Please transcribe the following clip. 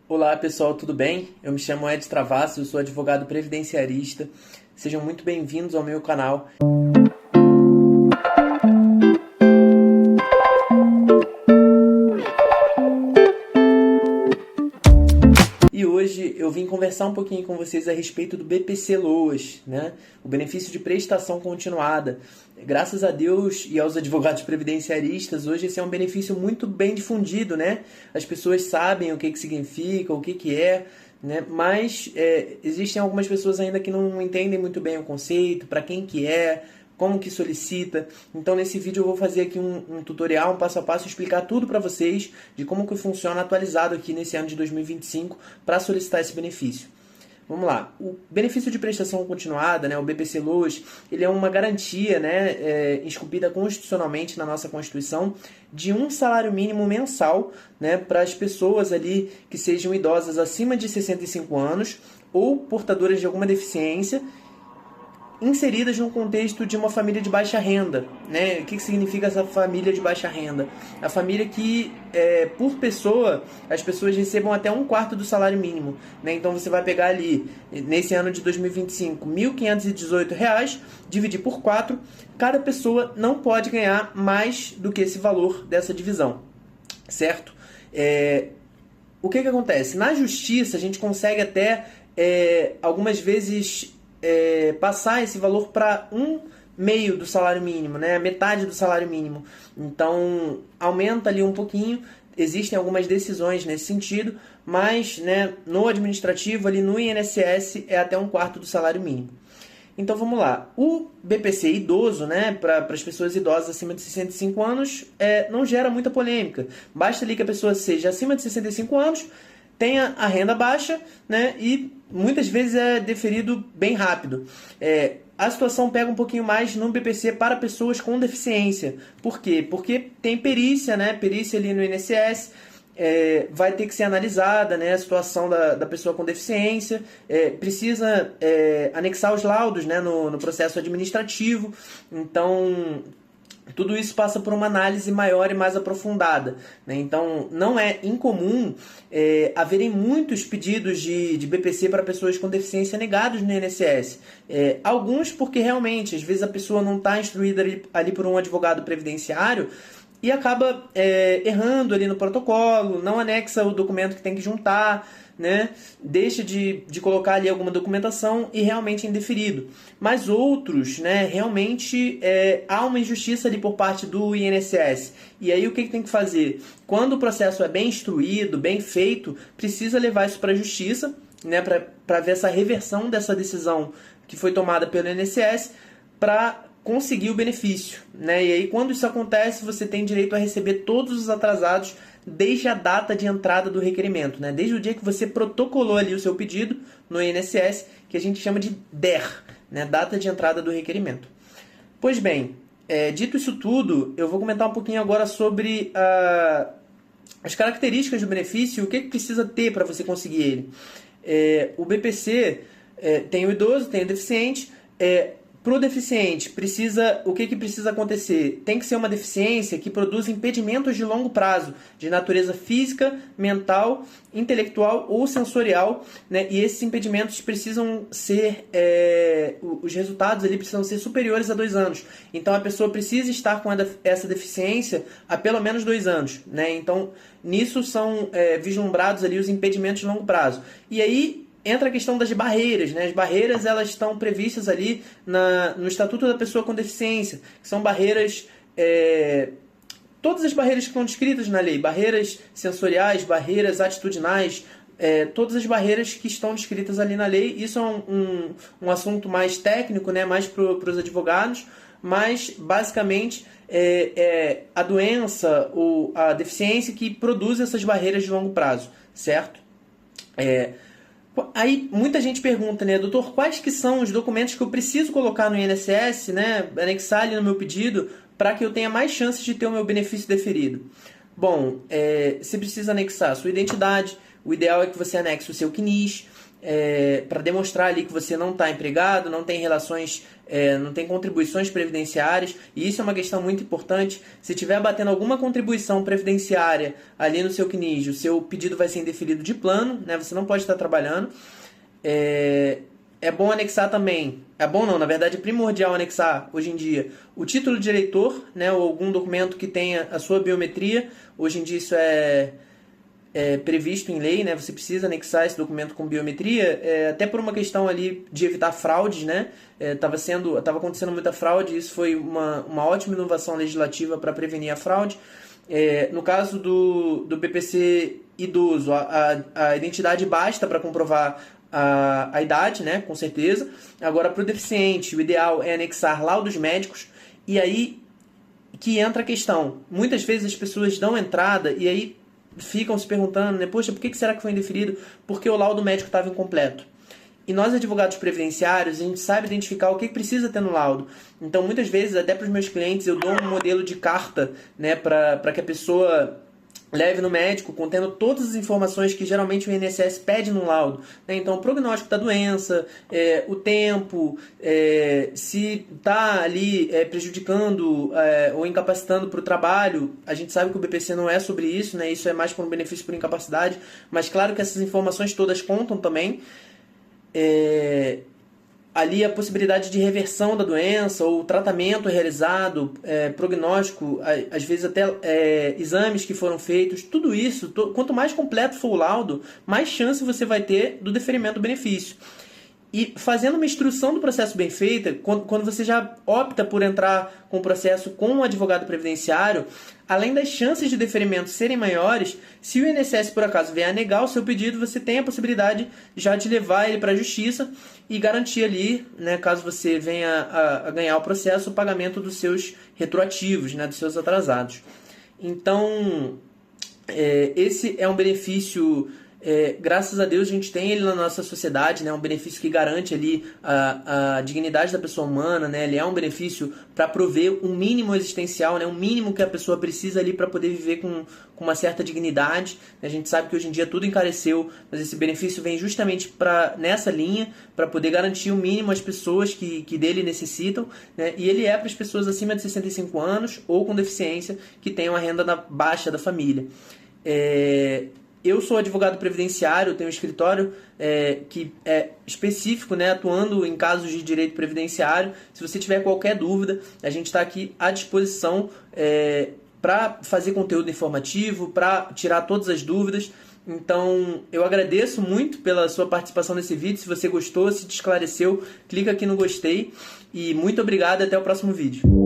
Olá pessoal, tudo bem? Eu me chamo Ed Travassos, eu sou advogado previdenciarista. Sejam muito bem-vindos ao meu canal. E hoje eu vim conversar um pouquinho com vocês a respeito do BPC-LOAS, né? O benefício de prestação continuada. Graças a Deus e aos advogados previdenciaristas, hoje esse é um benefício muito bem difundido, né? As pessoas sabem o que significa, o que é, né? Mas existem algumas pessoas ainda que não entendem muito bem o conceito, para quem que é, como que solicita. Então nesse vídeo eu vou fazer aqui um tutorial, um passo a passo, explicar tudo para vocês de como que funciona atualizado aqui nesse ano de 2025 para solicitar esse benefício. Vamos lá, o benefício de prestação continuada, né, o BPC-LOAS, ele é uma garantia, né, esculpida constitucionalmente na nossa Constituição de um salário mínimo mensal, né, para as pessoas ali que sejam idosas acima de 65 anos ou portadoras de alguma deficiência inseridas no contexto de uma família de baixa renda, né? O que significa essa família de baixa renda? A família que, por pessoa, as pessoas recebam até 1/4 do salário mínimo, né? Então você vai pegar ali, nesse ano de 2025, R$ 1.518, dividir por 4, cada pessoa não pode ganhar mais do que esse valor dessa divisão, certo? O que acontece? Na justiça a gente consegue até, algumas vezes, passar esse valor para 1/2 do salário mínimo, né? Metade do salário mínimo. Então, aumenta ali um pouquinho. Existem algumas decisões nesse sentido, mas, né, no administrativo, ali no INSS, é até 1/4 do salário mínimo. Então, vamos lá. O BPC idoso, né, para as pessoas idosas acima de 65 anos, não gera muita polêmica. Basta ali que a pessoa seja acima de 65 anos, tenha a renda baixa, né, e muitas vezes é deferido bem rápido. A situação pega um pouquinho mais no BPC para pessoas com deficiência. Por quê? Porque tem perícia, né, perícia ali no INSS, vai ter que ser analisada, né, a situação da pessoa com deficiência, precisa anexar os laudos, né, no processo administrativo. Então tudo isso passa por uma análise maior e mais aprofundada, né? Então, não é incomum haverem muitos pedidos de BPC para pessoas com deficiência negados no INSS. Alguns porque realmente, às vezes a pessoa não está instruída ali por um advogado previdenciário e acaba errando ali no protocolo, não anexa o documento que tem que juntar, né? Deixa de colocar ali alguma documentação e realmente é indeferido. Mas outros, né, realmente há uma injustiça ali por parte do INSS. E aí o que tem que fazer? Quando o processo é bem instruído, bem feito, precisa levar isso para a justiça, né, para ver essa reversão dessa decisão que foi tomada pelo INSS para conseguir o benefício, né? E aí quando isso acontece, você tem direito a receber todos os atrasados desde a data de entrada do requerimento, né? Desde o dia que você protocolou ali o seu pedido no INSS, que a gente chama de DER, né? Data de entrada do requerimento. Pois bem, dito isso tudo, eu vou comentar um pouquinho agora sobre as características do benefício e o que precisa ter para você conseguir ele. O BPC tem o idoso, tem o deficiente. Para o deficiente, o que precisa acontecer? Tem que ser uma deficiência que produz impedimentos de longo prazo, de natureza física, mental, intelectual ou sensorial, né? E esses impedimentos precisam ser, os resultados ali precisam ser superiores a 2 anos. Então a pessoa precisa estar com essa deficiência há pelo menos 2 anos, né? Então nisso são vislumbrados ali os impedimentos de longo prazo. E aí entra a questão das barreiras, né? As barreiras, elas estão previstas ali no Estatuto da Pessoa com Deficiência, que são barreiras, todas as barreiras que estão descritas na lei, barreiras sensoriais, barreiras atitudinais, todas as barreiras que estão descritas ali na lei. Isso é um assunto mais técnico, né? Mais para os advogados, mas basicamente a doença ou a deficiência que produz essas barreiras de longo prazo, certo? Aí muita gente pergunta, né, doutor, quais que são os documentos que eu preciso colocar no INSS, né, anexar ali no meu pedido, para que eu tenha mais chances de ter o meu benefício deferido? Bom, você precisa anexar a sua identidade, o ideal é que você anexe o seu CNIS, para demonstrar ali que você não está empregado, não tem relações, não tem contribuições previdenciárias, e isso é uma questão muito importante. Se tiver batendo alguma contribuição previdenciária ali no seu CNIS, o seu pedido vai ser indeferido de plano, né? Você não pode estar trabalhando. É bom anexar também, é bom não, na verdade é primordial anexar hoje em dia o título de eleitor, né, ou algum documento que tenha a sua biometria. Hoje em dia isso é previsto em lei, né, você precisa anexar esse documento com biometria, até por uma questão ali de evitar fraudes, né, tava acontecendo muita fraude, e isso foi uma ótima inovação legislativa para prevenir a fraude. No caso do BPC idoso, a identidade basta para comprovar a idade, né, com certeza. Agora, para o deficiente, o ideal é anexar laudos médicos, e aí que entra a questão. Muitas vezes as pessoas dão entrada e aí ficam se perguntando, né, poxa, por que será que foi indeferido? Porque o laudo médico estava incompleto. E nós, advogados previdenciários, a gente sabe identificar o que precisa ter no laudo. Então, muitas vezes, até para os meus clientes, eu dou um modelo de carta, né, para que a pessoa leve no médico, contendo todas as informações que geralmente o INSS pede no laudo, né? Então, o prognóstico da doença, o tempo, se está ali prejudicando ou incapacitando para o trabalho. A gente sabe que o BPC não é sobre isso, né? Isso é mais por um benefício por incapacidade, mas claro que essas informações todas contam também. Ali a possibilidade de reversão da doença, ou tratamento realizado, prognóstico, às vezes até exames que foram feitos, tudo isso, quanto mais completo for o laudo, mais chance você vai ter do deferimento do benefício. E fazendo uma instrução do processo bem feita, quando você já opta por entrar com o processo com um advogado previdenciário, além das chances de deferimento serem maiores, se o INSS por acaso vier a negar o seu pedido, você tem a possibilidade já de levar ele para a justiça e garantir ali, né, caso você venha a ganhar o processo, o pagamento dos seus retroativos, né, dos seus atrasados. Então, esse é um benefício. Graças a Deus a gente tem ele na nossa sociedade, né? Um benefício que garante ali a dignidade da pessoa humana, né? Ele é um benefício para prover um mínimo existencial, né? Um mínimo que a pessoa precisa ali para poder viver com uma certa dignidade. A gente sabe que hoje em dia tudo encareceu, mas esse benefício vem justamente nessa linha, para poder garantir o mínimo às pessoas que dele necessitam, né? E ele é para as pessoas acima de 65 anos ou com deficiência que tenham a renda baixa da família. Eu sou advogado previdenciário, tenho um escritório que é específico, né, atuando em casos de direito previdenciário. Se você tiver qualquer dúvida, a gente está aqui à disposição para fazer conteúdo informativo, para tirar todas as dúvidas. Então, eu agradeço muito pela sua participação nesse vídeo. Se você gostou, se te esclareceu, clica aqui no gostei. E muito obrigado e até o próximo vídeo.